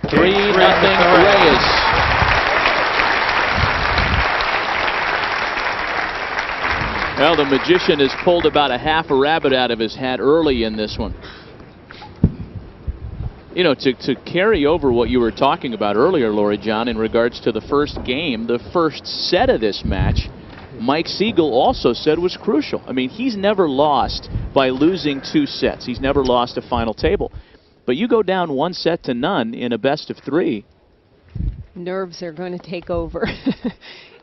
3-0 Reyes. Well, the magician has pulled about a half a rabbit out of his hat early in this one. You know, to carry over what you were talking about earlier, Lori John, in regards to the first game, the first set of this match, Mike Sigel also said was crucial. I mean, he's never lost by losing 2 sets. He's never lost a final table. But you go down 1-0 in a best of 3. Nerves are going to take over.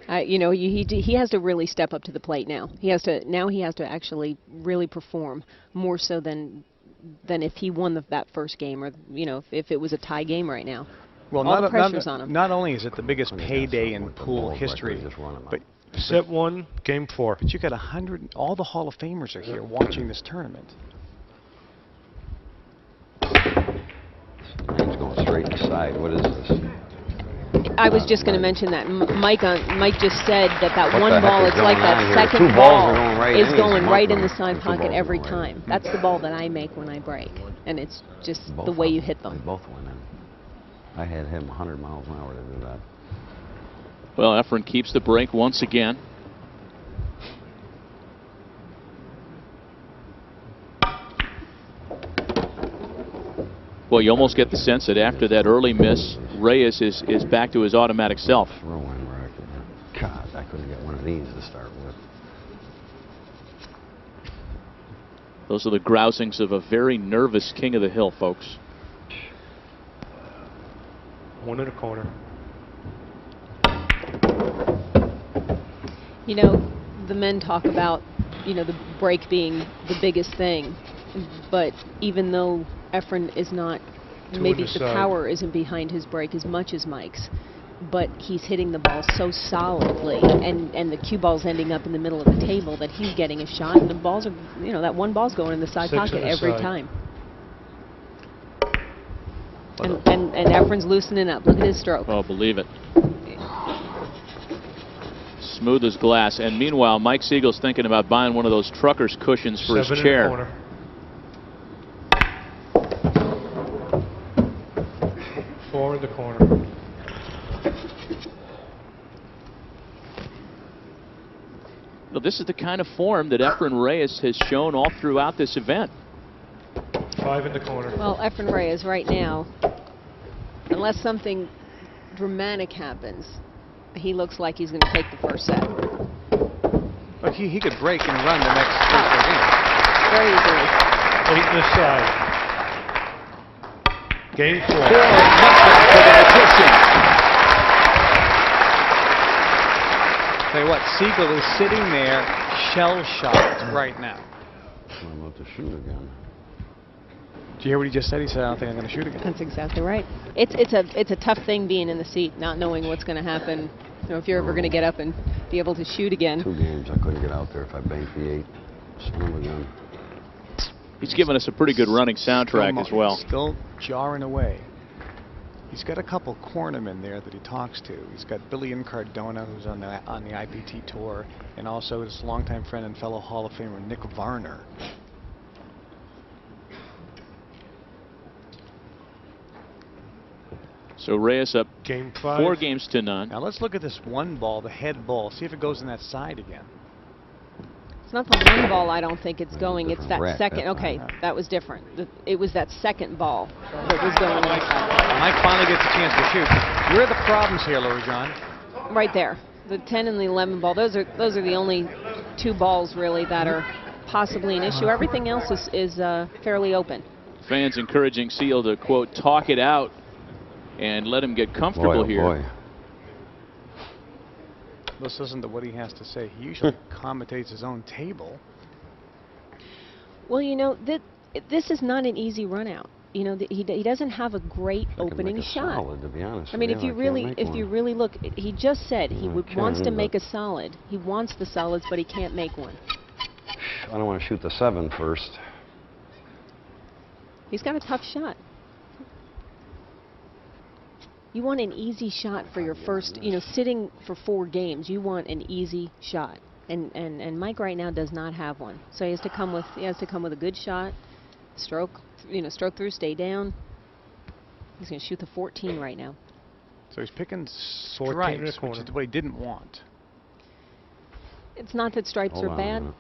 You know, he has to really step up to the plate now. He has to actually really perform more so than if he won that first game, or you know, if it was a tie game right now. Well, all the pressure's on him. Not only is it the biggest payday in pool history, but set 1, game 4. But you got 100. All the Hall of Famers are here watching this tournament. He's going straight inside. What is this? I was just going to mention that Mike just said that one ball, it's like that second Two ball balls is going right in the side pocket every time. That's the ball that I make when I break, and it's just the way you hit them. They both went in. I had him 100 miles an hour to do that. Well, Efren keeps the break once again. Well, you almost get the sense that after that early miss, Reyes is back to his automatic self. God, I couldn't get one of these to start with. Those are the grousings of a very nervous king of the hill, folks. 1 in a corner. You know, the men talk about, you know, the break being the biggest thing, but even though Efren is not, maybe the power isn't behind his break as much as Mike's, but he's hitting the ball so solidly, and the cue ball's ending up in the middle of the table that he's getting a shot, and the balls are, you know, that one ball's going in the side pocket every time. And Efren's loosening up. Look at his stroke. Oh, believe it. Smooth as glass. And meanwhile, Mike Siegel's thinking about buying one of those trucker's cushions for his chair. 4 in the corner. Well, this is the kind of form that Efren Reyes has shown all throughout this event. 5 in the corner. Well, Efren Reyes right now, unless something dramatic happens, he looks like he's going to take the first set. Look, he could break and run the next game. Very easily. 8 in the side. Game 4. Tell you what, Sigel is sitting there shell-shocked right now. I'm about to shoot again. Did you hear what he just said? He said, I don't think I'm going to shoot again. That's exactly right. It's a tough thing being in the seat, not knowing what's going to happen. You know, if you're ever going to get up and be able to shoot again. 2 games, I couldn't get out there if I banked the 8. Son of a gun. He's given us a pretty good running soundtrack as well. Still jarring away. He's got a couple cornermen there that he talks to. He's got Billy Cardona, who's on the IPT tour, and also his longtime friend and fellow Hall of Famer Nick Varner. So Reyes up game 5. 4 games to none. Now let's look at this one ball, the head ball. See if it goes in that side again. It's not the one ball I don't think it's going. It's that second. Okay, that was different. It was that second ball that was going inside. Mike finally gets a chance to shoot. Where are the problems here, Lori John? Right there. The 10 and the 11 ball. Those are the only 2 balls really that are possibly an issue. Everything else is fairly open. Fans encouraging Sigel to, quote, talk it out and let him get comfortable here. Boy. Let's listen to what he has to say. He usually commentates his own table. Well, you know, this is not an easy run out. You know, he doesn't have a great opening shot. Solid, to be honest. I mean, if you really look, he just said he wants to make a solid. He wants the solids, but he can't make one. I don't want to shoot the 7 first. He's got a tough shot. You want an easy shot for your first, you know, sitting for 4 games. You want an easy shot, and Mike right now does not have one. So he has to come with a good shot, stroke through, stay down. He's going to shoot the 14 right now. So he's picking 14 in the stripes, corner. which is what he didn't want. It's not that stripes Hold are on a bad. minute.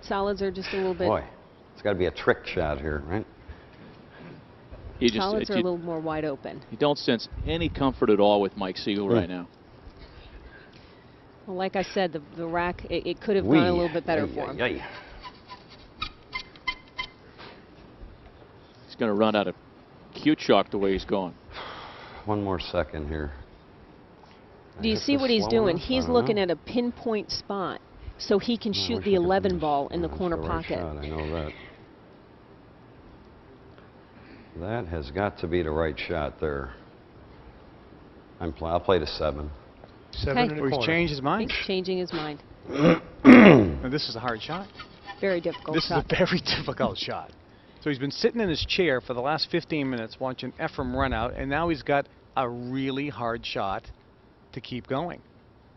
Solids are just a little bit. Boy, it's got to be a trick shot here, right? You just, Solids are a little more wide open. you don't sense any comfort at all with Mike Siegel right now. Well, like I said, the rack, it could have gone a little bit better for him. He's going to run out of cute chalk the way he's going. One more second here. Do you see what he's doing? He's looking at a pinpoint spot so he can shoot the 11 ball in the corner pocket. I know that. That has got to be the right shot there. I'll play the 7. 7 Okay. in the Or he's corner. changed his mind. He's changing his mind. Now, this is a hard shot. Very difficult This shot. is a very difficult shot. So he's been sitting in his chair for the last 15 minutes watching Efren run out, and now he's got a really hard shot to keep going.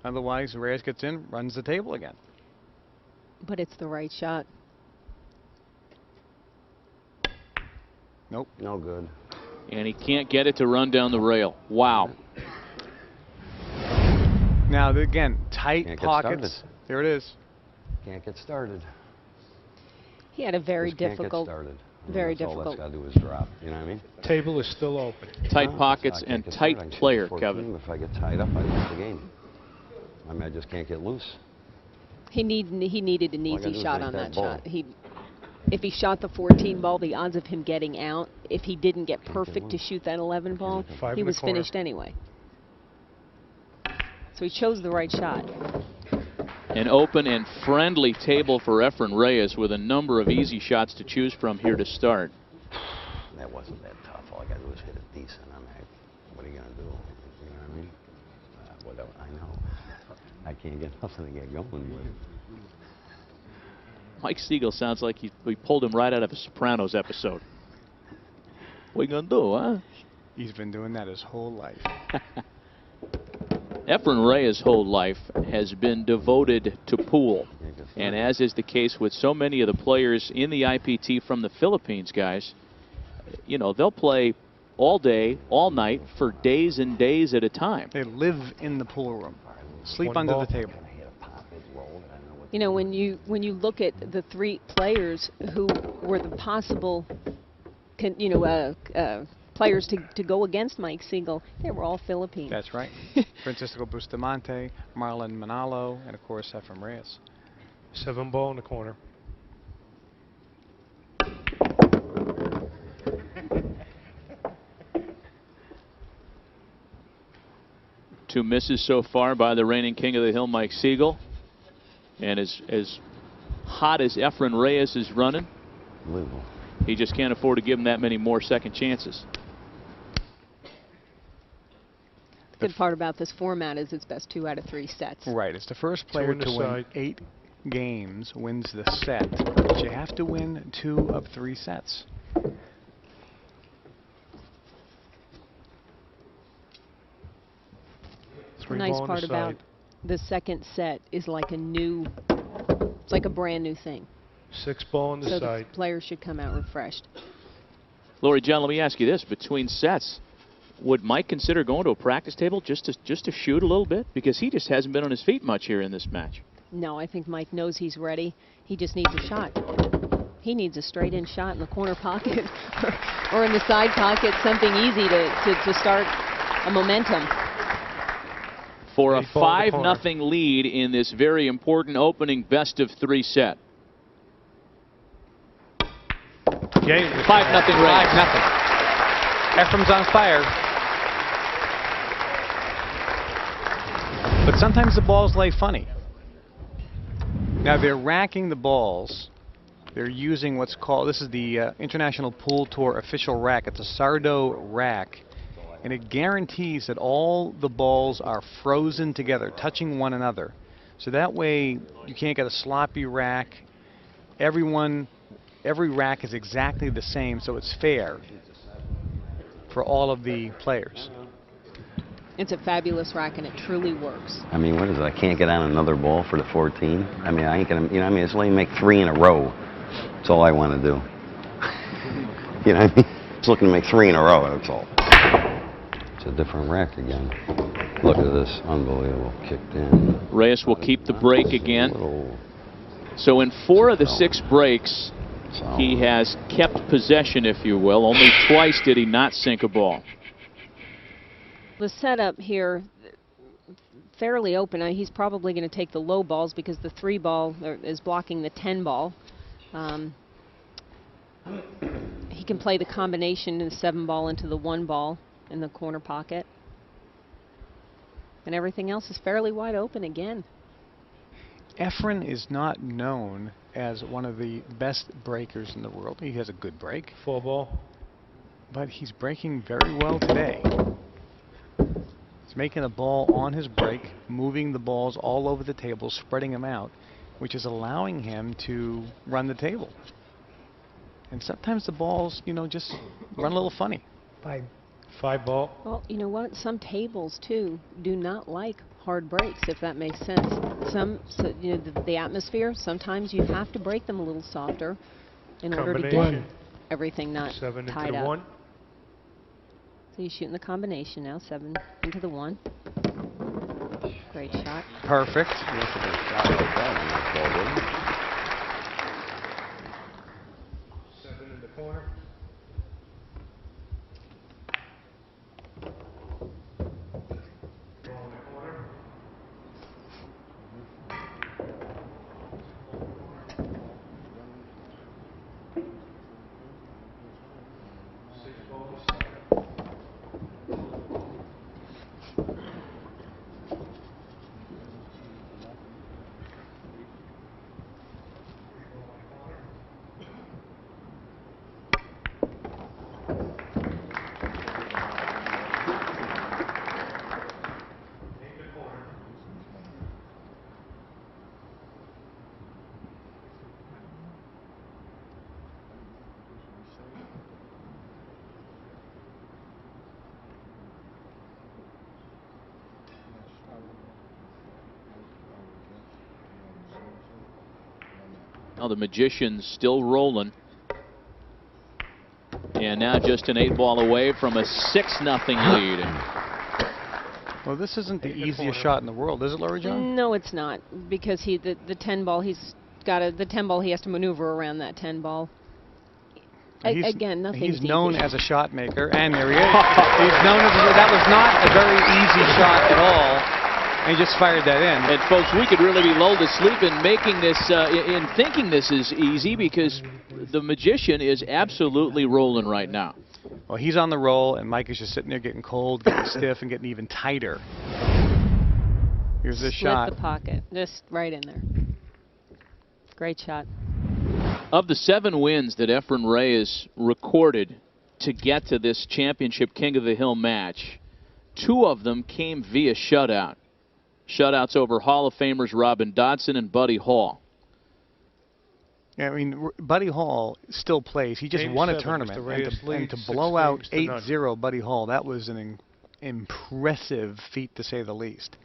Otherwise, Reyes gets in, runs the table again. But it's the right shot. Nope. No good. And he can't get it to run down the rail. Wow. Now, again, tight Can't get pockets. started. There it is. Can't get started. He had a very Just can't difficult, get started. I mean, very that's all difficult. that's got to do is drop. You know what I mean? Table is still open. Tight No, pockets I and can't get tight started. I can shoot player, 14. Kevin. If I get tied up, I lose the game. I mean, I just can't get loose. He needed an All I gotta easy do is shot make on that that ball. shot. If he shot the 14 ball, the odds of him getting out, if he didn't get perfect to loose. shoot that 11 ball, 5 he in the was corner. finished anyway. So he chose the right shot. An open and friendly table for Efren Reyes with a number of easy shots to choose from here to start. That wasn't that tough. All I got to do is hit it decent. I mean, what are you going to do? You know what I mean? Whatever. I know. I can't get nothing to get going with. Mike Siegel sounds like we pulled him right out of a Sopranos episode. What you gonna do, huh? He's been doing that his whole life. Efren Reyes' whole life has been devoted to pool. And as is the case with so many of the players in the IPT from the Philippines, guys, you know, they'll play all day, all night, for days and days at a time. They live in the pool room, sleep One under ball. the table. You know, when you look at the 3 players who were the possible, players to go against Mike Siegel, they were all Philippines. That's right. Francisco Bustamante, Marlon Manalo, and of course Efren Reyes. 7 ball in the corner. Two misses so far by the reigning king of the hill, Mike Siegel. And as hot as Efren Reyes is running, Unbelievable. he just can't afford to give him that many more second chances. The good part about this format is it's best 2 out of 3 sets. Right. It's the first player in the to win side. 8 games wins the set. But you have to win 2 of 3 sets. The 3 nice ball on part the about side. the second set is like it's like a brand new thing. 6 ball on the So side. the players should come out refreshed. Laurie, John, let me ask you this. Between sets, would Mike consider going to a practice table just to shoot a little bit? Because he just hasn't been on his feet much here in this match. No, I think Mike knows he's ready. He just needs a shot. He needs a straight-in shot in the corner pocket or in the side pocket, something easy to start a momentum. For a 8 ball in the corner. 5-0 lead in this very important opening best-of-3 set. Game. 5-0 Reyes. 5-0. Efren's on fire. But sometimes the balls lay funny. Now they're racking the balls. They're using what's called, this is the International Pool Tour official rack. It's a Sardo rack. And it guarantees that all the balls are frozen together, touching one another. So that way you can't get a sloppy rack. Every rack is exactly the same, so it's fair for all of the players. It's a fabulous rack, and it truly works. I mean, what is it? I can't get on another ball for the 14. I mean, I ain't gonna, you know what I mean? It's only make 3 in a row. That's all I want to do. You know what I mean? He's looking to make 3 in a row, that's all. It's a different rack again. Look at this, unbelievable, kicked in. Reyes will keep the break again. So in 4 of the 6 breaks, he has kept possession, if you will. Only twice did he not sink a ball. The setup here, fairly open. He's probably going to take the low balls because the 3 ball is blocking the 10 ball. He can play the combination in the 7 ball into the 1 ball in the corner pocket. And everything else is fairly wide open again. Efren is not known as one of the best breakers in the world. He has a good break. 4 ball. But he's breaking very well today. He's making a ball on his break, moving the balls all over the table, spreading them out, which is allowing him to run the table. And sometimes the balls, you know, just run a little funny. 5 ball. Well, you know what? Some tables, too, do not like hard breaks, if that makes sense. You know, the atmosphere, sometimes you have to break them a little softer in order to get everything not 7 tied into the up. 1. So you're shooting the combination now, 7 into the 1. Great shot. Perfect. 7 in the corner. Ball in the corner. Now the Magician's still rolling. And now just an 8 ball away from a 6-0 lead. Well, this isn't the easiest shot in the world, is it, Laurie John? No, it's not, because the 10 ball, he's got the 10 ball, he has to maneuver around that 10 ball. Again, nothing. He's known as a shot maker, and there he is. He's known as that was not a very easy shot at all, and he just fired that in. And folks, we could really be lulled to sleep in making this, in thinking this is easy, because the Magician is absolutely rolling right now. Well, he's on the roll, and Mike is just sitting there getting cold, getting stiff, and getting even tighter. Here's this shot. Split the pocket, just right in there. Great shot. Of the 7 wins that Efren Reyes recorded to get to this championship King of the Hill match, 2 of them came via shutout. Shutouts over Hall of Famers Robin Dodson and Buddy Hall. Yeah, I mean, Buddy Hall still plays. He just won a tournament. And to blow out 8-0 Buddy Hall, that was an impressive feat, to say the least.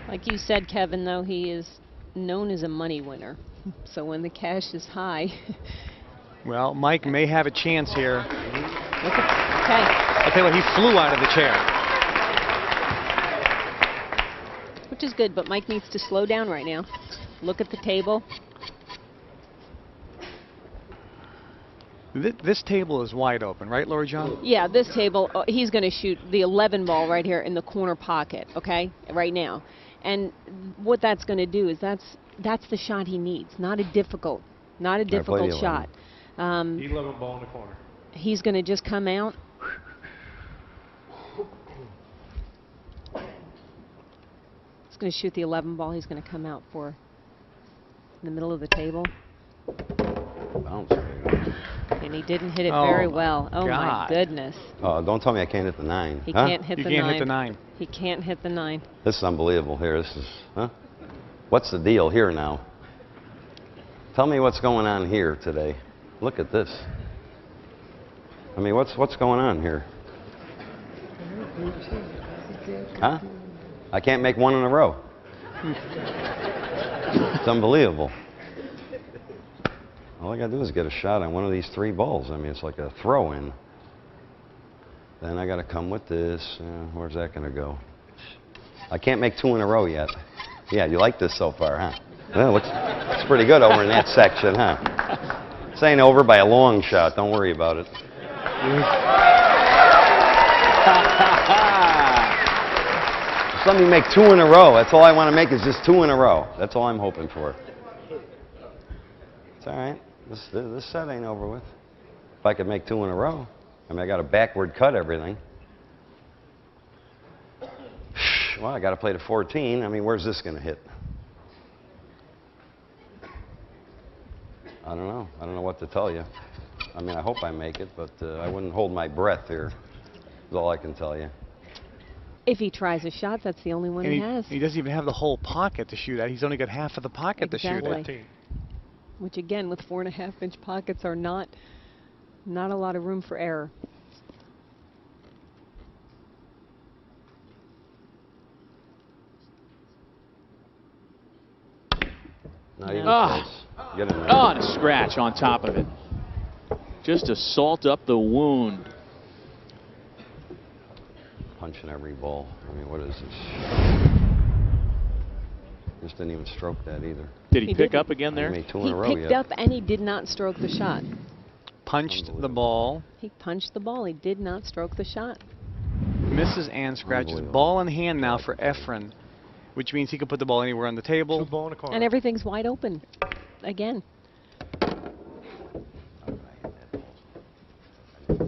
Like you said, Kevin, though, he is known as a money winner. So when the cash is high. Well, Mike may have a chance here. Okay. I'll tell you what, he flew out of the chair. Which is good, but Mike needs to slow down right now. Look at the table. This table is wide open, right, Laurie John? Yeah, this table, he's going to shoot the 11 ball right here in the corner pocket, okay, right now. And what that's going to do is that's the shot he needs, not a difficult shot. 11 ball in the corner. He's going to just come out. He's going to shoot the 11 ball. He's going to come out for in the middle of the table. Bounce. And he didn't hit it very well. Oh, my goodness. Don't tell me I can't hit the 9. He can't hit the 9. You can't hit the 9. He can't hit the 9. This is unbelievable here. This is, What's the deal here now? Tell me what's going on here today. Look at this. I mean, what's going on here? Huh? I can't make 1 in a row. It's unbelievable. All I got to do is get a shot on one of these 3 balls. I mean, it's like a throw-in. Then I got to come with this. Where's that going to go? I can't make 2 in a row yet. Yeah, you like this so far, huh? Well, looks pretty good over in that section, huh? This ain't over by a long shot. Don't worry about it. Just let me make 2 in a row. That's all I want to make is just 2 in a row. That's all I'm hoping for. It's all right. This set ain't over with. If I could make 2 in a row. I mean, I got to backward cut everything. Well, I got to play to 14. I mean, where's this going to hit? I don't know. I don't know what to tell you. I mean, I hope I make it, but I wouldn't hold my breath here. That's all I can tell you. If he tries a shot, that's the only one and he has. He doesn't even have the whole pocket to shoot at. He's only got half of the pocket to shoot at. Which, again, with 4.5-inch pockets are not a lot of room for error. Not even close. Get in there. Oh, and a scratch on top of it. Just to salt up the wound. Punching every ball. I mean, what is this? Just didn't even stroke that either. Did he pick up again there? He made 2 in He a row picked yet. up and he did not stroke the shot. Punched the ball. He punched the ball. He did not stroke the shot. Misses and scratches. Ball in hand now for Efren, which means he can put the ball anywhere on the table. 2 ball in the corner. And everything's wide open again.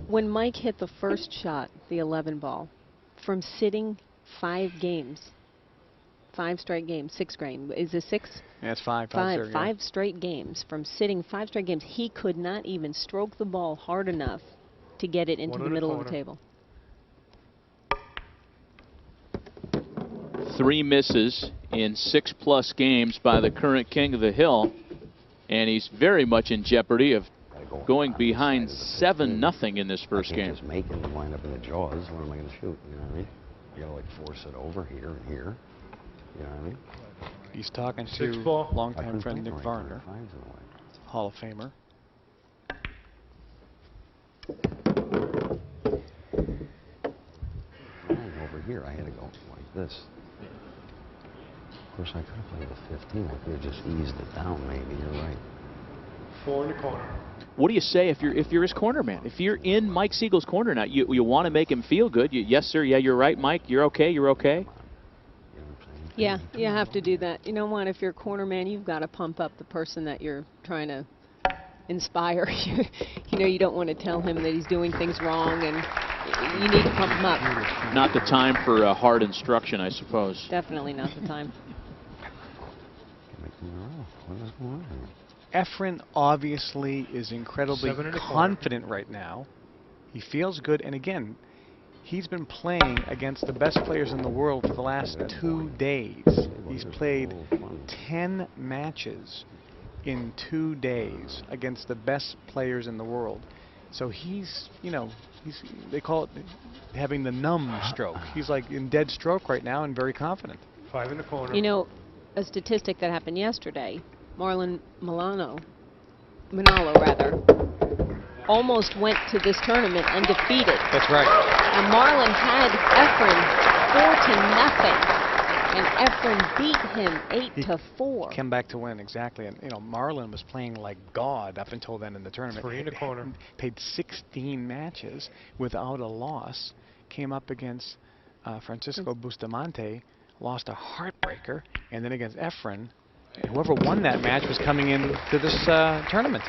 When Mike hit the first shot, the 11 ball, from sitting 5 games, 5 straight games, 6 games, is it 6? Yeah, it's 5. 5 straight games. From sitting 5 straight games, he could not even stroke the ball hard enough to get it into the middle of the table. 3 misses in 6+ games by the current king of the hill, and he's very much in jeopardy of going behind 7-0 in this first game. Just make it and wind up in the jaws. What am I going to shoot? You know what I mean? You got to like force it over here and here. You know what I mean? He's talking to 6 ball. longtime friend Nick Varner, Hall of Famer. Over here, I had to go like this. Of course, I could have played the 15. I could have just eased it down. Maybe you're right. 4 in the corner. What do you say if you're his corner man? If you're in Mike Siegel's corner now, you want to make him feel good. Yes, sir. Yeah, you're right, Mike. You're okay. You're okay. Yeah, you have to do that. You know what? If you're a corner man, you've got to pump up the person that you're trying to inspire. You know, you don't want to tell him that he's doing things wrong, and you need to pump him up. Not the time for hard instruction, I suppose. Definitely not the time. What is going on here? Efren obviously is incredibly confident right now. He feels good, and again, he's been playing against the best players in the world for the last 2 days. He's played 10 matches in 2 days against the best players in the world. So he's, you know, they call it having the numb stroke. He's like in dead stroke right now and very confident. 5 in the corner. You know, a statistic that happened yesterday, Marlon Manalo, almost went to this tournament undefeated. That's right. And Marlon had Efren 4-0, and Efren beat him 8-4. Came back to win, exactly. And you know, Marlon was playing like God up until then in the tournament. 3 in the corner. Played 16 matches without a loss. Came up against Francisco Bustamante, lost a heartbreaker, and then against Efren. Whoever won that match was coming into this tournament.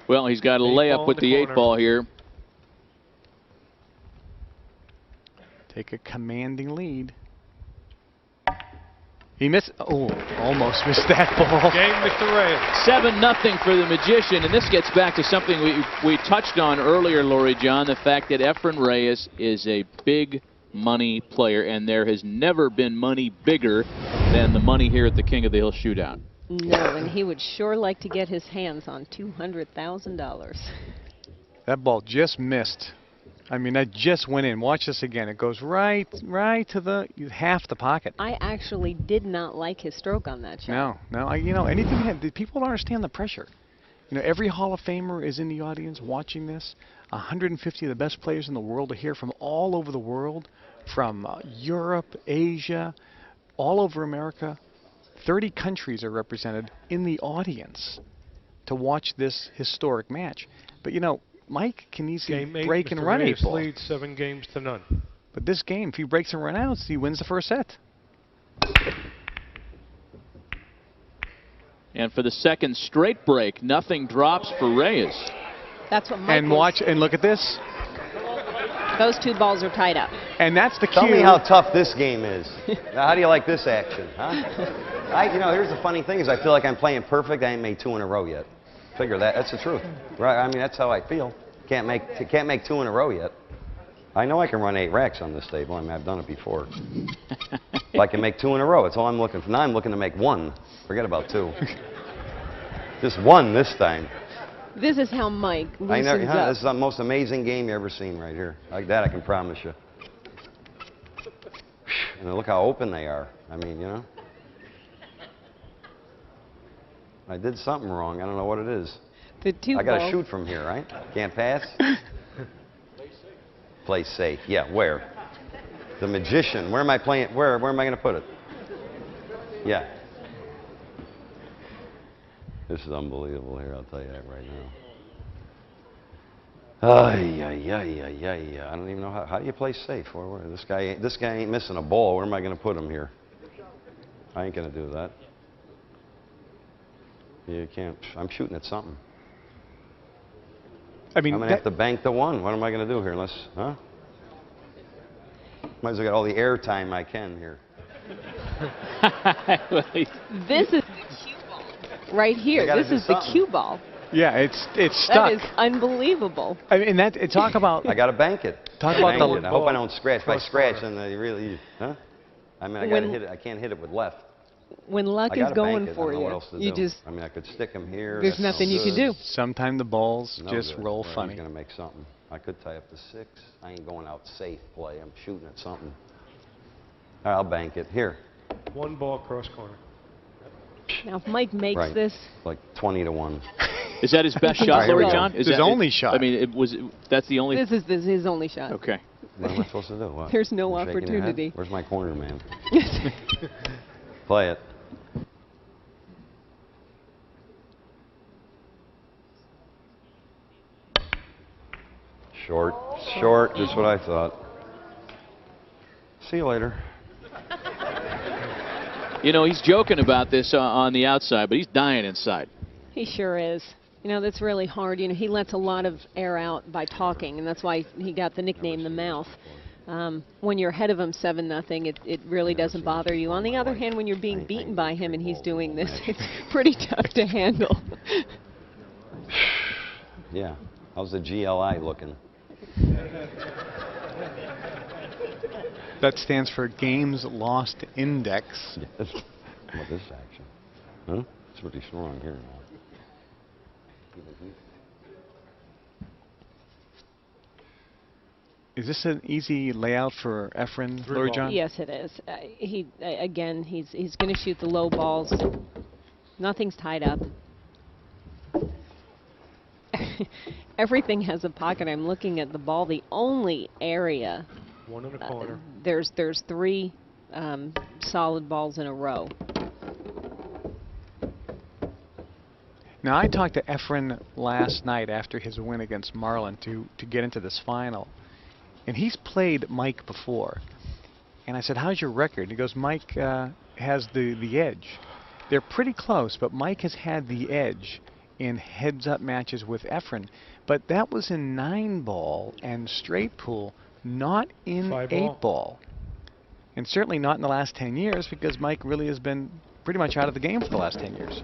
Well, he's got a layup with the 8 ball here. Take a commanding lead. He missed. Oh, almost missed that ball. Game, Mr. Reyes. 7-0 for the Magician, and this gets back to something we touched on earlier, Laurie John, the fact that Efren Reyes is a big money player, and there has never been money bigger than the money here at the King of the Hill Showdown. No, and he would sure like to get his hands on $200,000. That ball just missed. I mean, that just went in. Watch this again. It goes right to the half the pocket. I actually did not like his stroke on that shot. No. You know, anything. People don't understand the pressure. You know, every Hall of Famer is in the audience watching this. 150 of the best players in the world are here from all over the world, from Europe, Asia, all over America. 30 countries are represented in the audience to watch this historic match. But, you know, Mike can easily Game 8, break and Mr. run Reyes 8 ball. leads 7 games to none. But this game, if he breaks and run outs, he wins the first set. And for the second straight break, nothing drops for Reyes. That's what Mike And was. watch, and look at this. Those 2 balls are tied up. And that's the cue. Tell me how tough this game is. Now, how do you like this action, huh? You know, here's the funny thing is I feel like I'm playing perfect. I ain't made 2 in a row yet. Figure that. That's the truth. Right? I mean, that's how I feel. Can't make 2 in a row yet. I know I can run 8 racks on this table. I mean, I've done it before. If I can make 2 in a row, that's all I'm looking for. Now I'm looking to make 1. Forget about 2. Just 1 this time. This is how Mike loosens up. This is the most amazing game you ever seen right here. Like that, I can promise you. And look how open they are. I mean, you know. I did something wrong. I don't know what it is. The 2 I got to balls. shoot from here, right? Can't pass? Play safe. Yeah, where? The magician. Where am I playing? Where am I going to put it? Yeah. This is unbelievable here, I'll tell you that right now. Ay, ay, ay, ay, ay. I don't even know how do you play safe? This guy ain't missing a ball. Where am I going to put him here? I ain't going to do that. You can't. I'm shooting at something. I mean, I'm going to have to bank the 1. What am I going to do here? Unless, huh? Might as well get all the air time I can here. This is the cue ball right here. This is the cue ball. yeah, it's stuck. That is unbelievable. I mean, talk about. I got to bank it. Talk about Bank the. it. I hope I don't scratch. If I Cross scratch, corner. then they really, huh? I mean, I got to hit it. I can't hit it with left. When luck I is gotta going bank it. for I don't know what you, else to you do. just I mean, I could stick him here. there's That's no nothing you can good. do. Sometimes the balls No just good. roll Well, funny. He's going to make something. I could tie up to 6. I ain't going out safe play. I'm shooting at something. All right, I'll bank it. Here. 1 ball cross corner. Now, if Mike makes Right. this, Like 20 to 1. Is that his best All shot, right, here we Lori go. John? Is His that only shot. I mean, that's the only. this is his only shot. Okay. What am I supposed to do? What? There's no You're shaking your head? opportunity. Where's my corner man? Play it. Short. Short. Just what I thought. See you later. You know, he's joking about this on the outside, but he's dying inside. He sure is. You know, that's really hard. You know, he lets a lot of air out by talking, and that's why he got the nickname the mouth. When you're ahead of him 7-0, it really doesn't bother you. On the other hand, when you're being beaten by him and he's doing this, it's pretty tough to handle. Yeah. How's the GLI looking? That stands for Games Lost Index. What is this action? Huh? It's pretty strong here now. Is this an easy layout for Efren, 3 Lori ball. John? Yes, it is. Again, he's going to shoot the low balls. Nothing's tied up. Everything has a pocket. I'm looking at the ball. The only area 1 in the corner. there's 3 solid balls in a row. Now, I talked to Efren last night after his win against Marlin to get into this final. And he's played Mike before. And I said, how's your record? And he goes, Mike has the edge. They're pretty close, but Mike has had the edge in heads-up matches with Efren. But that was in 9-ball and straight pool, not in 5-ball. 8-ball. And certainly not in the last 10 years, because Mike really has been pretty much out of the game for the last 10 years.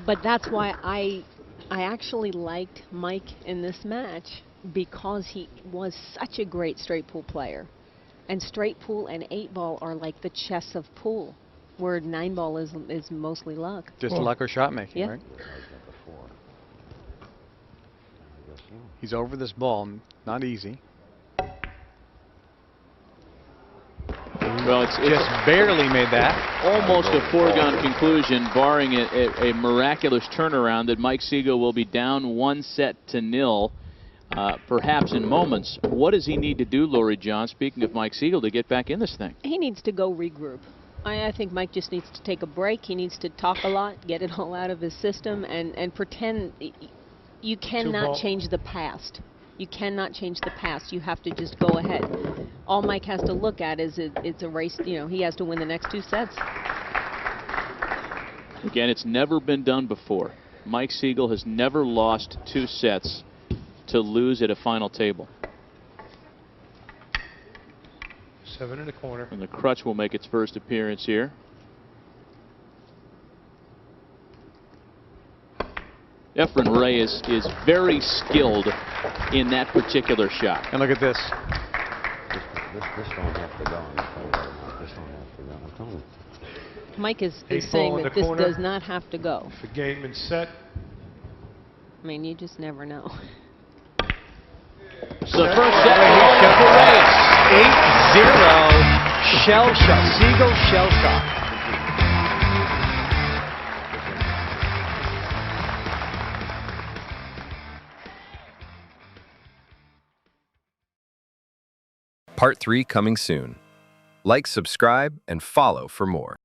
But that's why I actually liked Mike in this match, because he was such a great straight pool player. And straight pool and 8-ball are like the chess of pool, where 9-ball is mostly luck. Just luck or shot making, Yeah. right? He's over this ball, not easy. Well, it's Just barely made that. almost a foregone conclusion, barring a miraculous turnaround, that Mike Sigel will be down 1-0. Perhaps in moments. What does he need to do, Lori John, speaking of Mike Sigel, to get back in this thing? He needs to go regroup. I think Mike just needs to take a break. He needs to talk a lot, get it all out of his system, and pretend. You cannot change the past. You cannot change the past. You have to just go ahead. All Mike has to look at is it's a race. You know, he has to win the next 2 sets. Again, it's never been done before. Mike Sigel has never lost 2 sets to lose at a final table. 7 in the corner. And the crutch will make its first appearance here. Efren Reyes is very skilled in that particular shot. And look at this. This don't have to go. I'm telling you right now. This don't have to go. I'm telling you. Mike is 8 saying ball in that the this corner. does not have to go. The game and set. I mean, you just never know. So the first set for Reyes. 8-0. Shell shot. Sigel shell shot. Part 3 coming soon. Like, subscribe, and follow for more.